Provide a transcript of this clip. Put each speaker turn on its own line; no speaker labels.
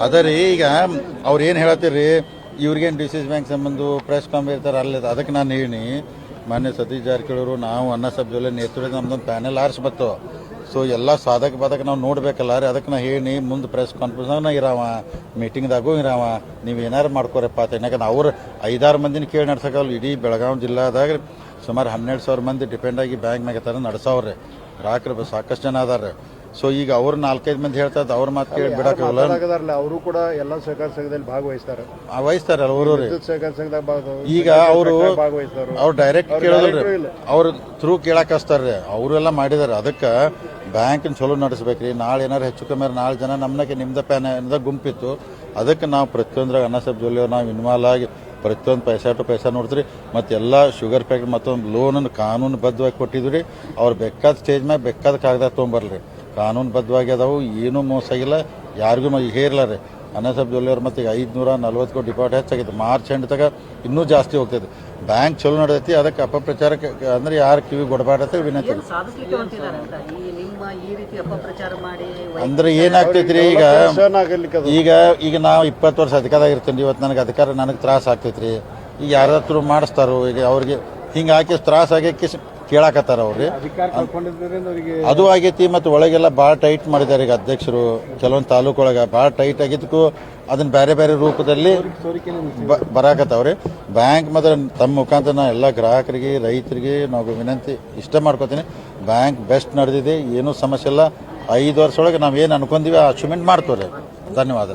ಅದ ರೀ ಈಗ ಅವ್ರು ಏನು ಹೇಳತ್ತೀರಿ ಇವ್ರಿಗೇನು ಡಿಸಿಸ್ ಬ್ಯಾಂಕ್ ಸಂಬಂಧ ಪ್ರೆಸ್ ಕಾಮ್ ಇರ್ತಾರೆ ಅಲ್ಲ ಅದಕ್ಕೆ ನಾನು ಹೇಳಿ ಮಾನ್ಯ ಸತೀಶ್ ಜಾರಕಿಹೊಳಿ ನಾವು ಅಣ್ಣಾ ಸಾಹೇಬ್ ಜೊಲ್ಲೆ ನೇತೃತ್ವದ ನಮ್ದೊಂದು ಪ್ಯಾನೆಲ್ ಆರಿಸ್ಬತ್ತು. ಸೊ ಎಲ್ಲ ಸಾಧಕ ಬಾಧಕ ನಾವು ನೋಡ್ಬೇಕಲ್ಲ ರೀ, ಅದಕ್ಕೆ ನಾ ಹೇಳಿ ಮುಂದೆ ಪ್ರೆಸ್ ಕಾನ್ಫರೆನ್ಸ್ನಾಗ ಇರಾವ, ಮೀಟಿಂಗ್ದಾಗೂ ಇರಾವ, ನೀವು ಏನಾರು ಮಾಡ್ಕೋರಪ್ಪ ಅಂತ. ಯಾಕಂದ್ರೆ ಅವ್ರು 5-6 ಮಂದಿನ ಕೇಳಿ ನಡ್ಸೋಕ್ಕಲ್ಲ. ಇಡೀ ಬೆಳಗಾವಿ ಜಿಲ್ಲಾದಾಗ ಸುಮಾರು 12,000 ಮಂದಿ ಡಿಪೆಂಡ್ ಆಗಿ ಬ್ಯಾಂಕ್ ಮ್ಯಾಗ ತರ ನಡ್ಸವ್ರಿ, ಗ್ರಾಹಕರು ಸಾಕಷ್ಟು ಜನ ಅದಾರ. ಸೊ ಈಗ ಅವ್ರು 4-5 ಮಂದಿ ಹೇಳ್ತಾರೆ, ಅವ್ರ ಮಾತು ಕೇಳಿ ಬಿಡಕ್ಕಲ್ಲ.
ಅವರು ಕೂಡ ಎಲ್ಲ ಸಹಕಾರ ಸಂಘದಲ್ಲಿ ಭಾಗವಹಿಸ್ತಾರೆ
ಅವರು
ಸಹಕಾರ ಸಂಘದಾಗ
ಈಗ ಅವ್ರು ಡೈರೆಕ್ಟ್ ಕೇಳೋದ್ರಿ, ಅವ್ರ ಥ್ರೂ ಕೇಳಕ್ ಹಚ್ತಾರ್ರಿ. ಅವರೆಲ್ಲ ಮಾಡಿದಾರೆ. ಅದಕ್ಕೆ ಬ್ಯಾಂಕ್ ಚಲೋ ನಡೆಸ್ಬೇಕ್ರಿ. ನಾಳೆ ಏನಾರು ಹೆಚ್ಚು ಕಮ್ಮಿ ನಾಳೆ ಜನ ನಮ್ಮನಕ್ಕೆ ನಿಮ್ದ ಪ್ಯಾನ್ ಗುಂಪಿತ್ತು, ಅದಕ್ಕೆ ನಾವು ಪ್ರತಿಯೊಂದ್ರಾಗ ಅಣ್ಣಾ ಸಾಹೇಬ್ ಜೊಲ್ಲೆ ನಾವು ಇನ್ವಾಲ್ವ್ ಆಗಿ ಪ್ರತಿಯೊಂದು ಪೈಸಾ ಟು ಪೈಸಾ ನೋಡ್ತೀರಿ. ಮತ್ತು ಎಲ್ಲ ಶುಗರ್ ಫ್ಯಾಕ್ಟ್ರಿ ಮತ್ತೊಂದು ಲೋನನ್ನು ಕಾನೂನುಬದ್ಧವಾಗಿ ಕೊಟ್ಟಿದ್ರಿ. ಅವ್ರು ಬೇಕಾದ ಸ್ಟೇಜ್ ಮ್ಯಾಗ ಬೇಕಾದ ಕಾಗದ ತೊಗೊಂಬರ್ಲಿ, ಕಾನೂನುಬದ್ಧವಾಗಿ ಅದಾವು, ಏನೂ ಮೋಸ ಆಗಿಲ್ಲ, ಯಾರಿಗೂ ಹೇರಲ್ಲ ರೀ. ಅಣ್ಣಾ ಸಾಹೇಬ್ ಜೊಲ್ಲೆ ಅವ್ರು ಮತ್ತೆ ಈಗ 540 ಕೋಟಿ ಡಿಪಾಸಿಟ್ ಹೆಚ್ಚಾಗಿದೆ. ಮಾರ್ಚ್ ಎಂಡ್ ತಗ ಇನ್ನೂ ಜಾಸ್ತಿ ಹೋಗ್ತೈತೆ. ಬ್ಯಾಂಕ್ ಚಲೋ ನಡೆದೈತಿ. ಅದಕ್ಕೆ ಅಪಪ್ರಚಾರಕ್ಕೆ ಅಂದ್ರೆ ಯಾರು ಕಿವಿ ಕೊಡಬಾರ್ದು ವಿನಂತಿ. ಅಂದ್ರೆ ಏನಾಗ್ತೈತ್ರಿ ಈಗ ನಾವು 20 ವರ್ಷ ಅಧಿಕಾರದಾಗ ಇರ್ತೀನಿ. ಇವತ್ತು ನನಗೆ ಅಧಿಕಾರ ನನಗೆ ತ್ರಾಸ ಆಗ್ತೈತ್ರಿ. ಈಗ ಯಾರಾದ್ರೂ ಮಾಡಿಸ್ತಾರೋ, ಈಗ ಅವ್ರಿಗೆ ಹಿಂಗೆ ಹಾಕಿ ತ್ರಾಸ ಆಗಕ್ಕೆ ಕೇಳಾಕತ್ತಾರ ಅವ್ರಿ. ಅದು ಆಗೈತಿ. ಮತ್ತು ಒಳಗೆಲ್ಲ ಭಾಳ ಟೈಟ್ ಮಾಡಿದ್ದಾರೆ ಈಗ ಅಧ್ಯಕ್ಷರು. ಕೆಲವೊಂದು ತಾಲೂಕೊಳಗೆ ಭಾಳ ಟೈಟ್ ಆಗಿದ್ದಕ್ಕೂ ಅದನ್ನ ಬೇರೆ ಬೇರೆ ರೂಪದಲ್ಲಿ ಬರಾಕತ್ತವ್ರಿ. ಬ್ಯಾಂಕ್ ಮಾತ್ರ ತಮ್ಮ ಮುಖಾಂತರ ನಾ ಎಲ್ಲ ಗ್ರಾಹಕರಿಗೆ, ರೈತರಿಗೆ ನಾವು ವಿನಂತಿ ಇಷ್ಟ ಮಾಡ್ಕೋತೀನಿ, ಬ್ಯಾಂಕ್ ಬೆಸ್ಟ್ ನಡೆದಿದೆ, ಏನೂ ಸಮಸ್ಯೆ ಇಲ್ಲ. 5 ವರ್ಷ ಒಳಗೆ ನಾವು ಏನು ಅನ್ಕೊಂತೀವಿ ಅಚೀವ್ಮೆಂಟ್ ಮಾಡ್ತೇವೆ. ಧನ್ಯವಾದ.